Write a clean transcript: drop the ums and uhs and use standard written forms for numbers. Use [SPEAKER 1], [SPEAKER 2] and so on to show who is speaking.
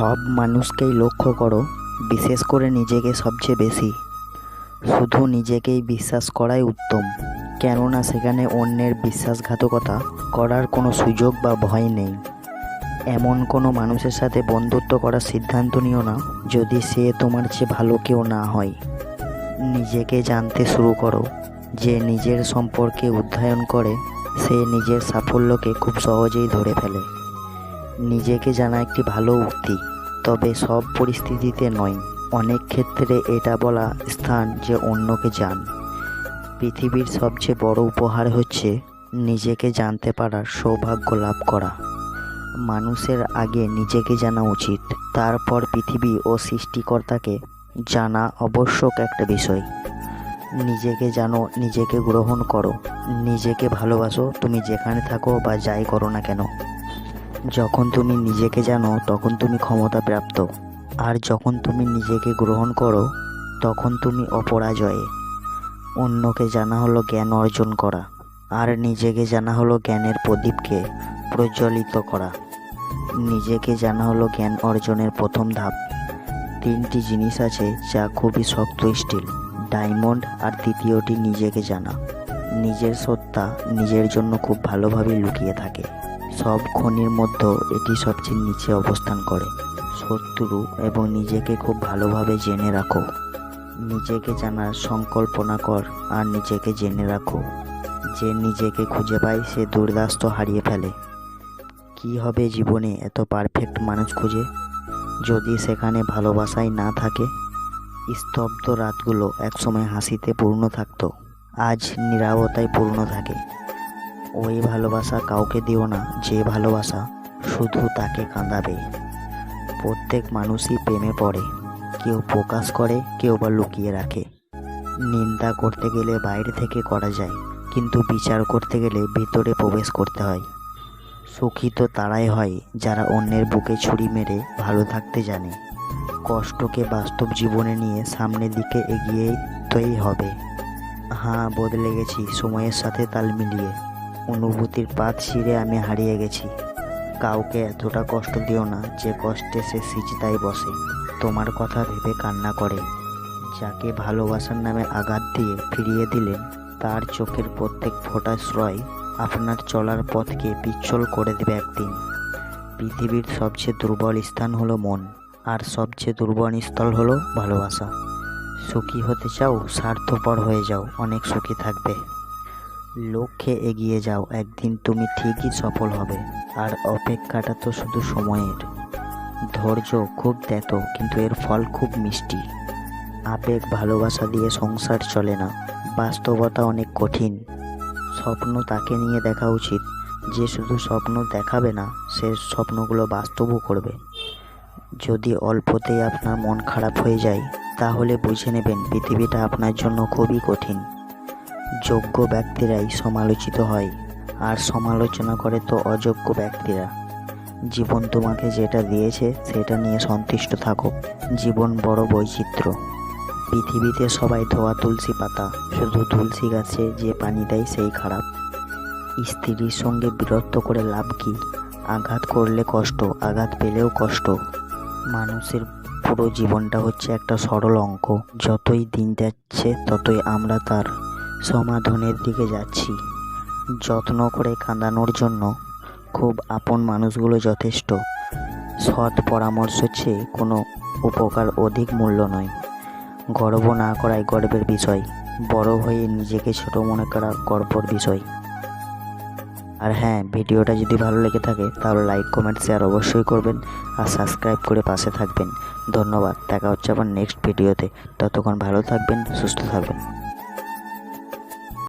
[SPEAKER 1] সব মানুষকেই লক্ষ্য করো, বিশেষ করে নিজেকে সবচেয়ে বেশি। শুধু নিজেকেই বিশ্বাস করাই উত্তম, কেননা সেখানে অন্যের বিশ্বাসঘাতকতা করার কোনো সুযোগ বা ভয় নেই। এমন কোনো মানুষের সাথে বন্ধুত্ব করার সিদ্ধান্ত নিও না যদি সে তোমার চেয়ে ভালো কেউ না হয়। নিজেকে জানতে শুরু করো। যে নিজের সম্পর্কে অধ্যয়ন করে সে নিজের সাফল্যকে খুব সহজেই ধরে ফেলে। নিজেকে জানা একটি ভালো উক্তি, তবে সব পরিস্থিতিতে নয়। অনেক ক্ষেত্রে এটা বলা স্থান যে অন্যকে জান। পৃথিবীর সবচেয়ে বড় উপহার হচ্ছে নিজেকে জানতে পারার সৌভাগ্য লাভ করা। মানুষের আগে নিজেকে জানা উচিত, তারপর পৃথিবী ও সৃষ্টিকর্তাকে জানা আবশ্যক একটা বিষয়। নিজেকে জানো, নিজেকে গ্রহণ করো, নিজেকে ভালোবাসো, তুমি যেখানে থাকো বা যাই করো না কেন। যখন তুমি নিজেকে জানো তখন তুমি ক্ষমতাপ্রাপ্ত, আর যখন তুমি নিজেকে গ্রহণ করো তখন তুমি অপরাজয়ে। অন্যকে জানা হলো জ্ঞান অর্জন করা, আর নিজেকে জানা হলো জ্ঞানের প্রদীপকে প্রজ্বলিত করা। নিজেকে জানা হলো জ্ঞান অর্জনের প্রথম ধাপ। তিনটি জিনিস আছে যা খুবই শক্ত স্টিল, ডায়মন্ড, আর তৃতীয়টি নিজেকে জানা। নিজের সত্তা নিজের জন্য খুব ভালোভাবে লুকিয়ে থাকে। সব খনির মধ্যে এটি সবচেয়ে নিচে অবস্থান করে। শত্রু এবং নিজেকে খুব ভালোভাবে জেনে রাখো। নিজেকে জানার সংকল্পনা কর আর নিজেকে জেনে রাখো। যে নিজেকে খুঁজে পায় সে দুর্দাস্ত হারিয়ে ফেলে। কি হবে জীবনে এত পারফেক্ট মানুষ খুঁজে, যদি সেখানে ভালোবাসাই না থাকে? স্তব্ধ রাতগুলো একসময় হাসিতে পূর্ণ থাকতো, আজ নীরবতায় পূর্ণ থাকে। ওই ভালোবাসা কাউকে দিও না যে ভালোবাসা শুধু তাকে কাঁদাবে। প্রত্যেক মানুষই প্রেমে পড়ে, কেউ প্রকাশ করে, কেউ বা লুকিয়ে রাখে। নিন্দা করতে গেলে বাইরে থেকে করা যায়, কিন্তু বিচার করতে গেলে ভিতরে প্রবেশ করতে হয়। সুখী তো তারাই হয় যারা অন্যের বুকে ছুরি মেরে ভালো থাকতে জানে। কষ্টকে বাস্তব জীবনে নিয়ে সামনের দিকে এগিয়েই হবে। হ্যাঁ, বদলে গেছি সময়ের সাথে তাল মিলিয়ে। অনুভূতির পাত ছিঁড়ে আমি হারিয়ে গেছি। কাউকে এতটা কষ্ট দিও না যে কষ্টে সে সিজদায় বসে তোমার কথা ভেবে কান্না করে। যাকে ভালোবাসার নামে আঘাত দিয়ে ফিরিয়ে দিলেন, তার চোখের প্রত্যেক ফোঁটা শ্রয় আপনার চলার পথকে পিচ্ছিল করে দেবে একদিন। পৃথিবীর সবচেয়ে দুর্বল স্থান হলো মন, আর সবচেয়ে দুর্বল স্থল হলো ভালোবাসা। সুখী হতে চাও, স্বার্থপর হয়ে যাও, অনেক সুখী থাকবে। লক্ষ্যে এগিয়ে যাও, একদিন তুমি ঠিকই সফল হবে। আর অপেক্ষাটা তো শুধু সময়ের। ধৈর্য খুব তেতো, কিন্তু এর ফল খুব মিষ্টি। আবেগ ভালোবাসা দিয়ে সংসার চলে না, বাস্তবতা অনেক কঠিন। স্বপ্ন তাকে নিয়ে দেখা উচিত যে শুধু স্বপ্ন দেখাবে না, সে স্বপ্নগুলো বাস্তবও করবে। যদি অল্পতেই আপনার মন খারাপ হয়ে যায়, তাহলে বুঝে নেবেন পৃথিবীটা আপনার জন্য খুবই কঠিন। যোগ্য ব্যক্তিরাই সমালোচিত হয়, আর সমালোচনা করে তো অযোগ্য ব্যক্তিরা। জীবন তোমাকে যেটা দিয়েছে সেটা নিয়ে সন্তুষ্ট থাকো। জীবন বড় বৈচিত্র্য। পৃথিবীতে সবাই ধোয়া তুলসী পাতা, শুধু তুলসী গাছে যে পানি দেয় সেই খারাপ। স্ত্রীর সঙ্গে বিরক্ত করে লাভ কি? আঘাত করলে কষ্ট, আঘাত পেলেও কষ্ট। মানুষের পুরো জীবনটা হচ্ছে একটা সরল অঙ্ক। যতই দিন যাচ্ছে ততই আমরা তার সমাধানের দিকে যাচ্ছি। যত্ন করে কাঁদানোর জন্য খুব আপন মানুষগুলো যথেষ্ট। সৎ পরামর্শ চেয়ে কোনো উপকার অধিক মূল্য নয়। গর্ব না করাই গর্বের বিষয়, বড় হয়ে নিজেকে ছোট মনে করা গর্বর বিষয়। আর হ্যাঁ, ভিডিওটা যদি ভালো লেগে থাকে তাহলে লাইক, কমেন্ট, শেয়ার অবশ্যই করবেন, আর সাবস্ক্রাইব করে পাশে থাকবেন। ধন্যবাদ। দেখা হচ্ছে আবার নেক্সট ভিডিওতে। ততক্ষণ ভালো থাকবেন, সুস্থ থাকবেন।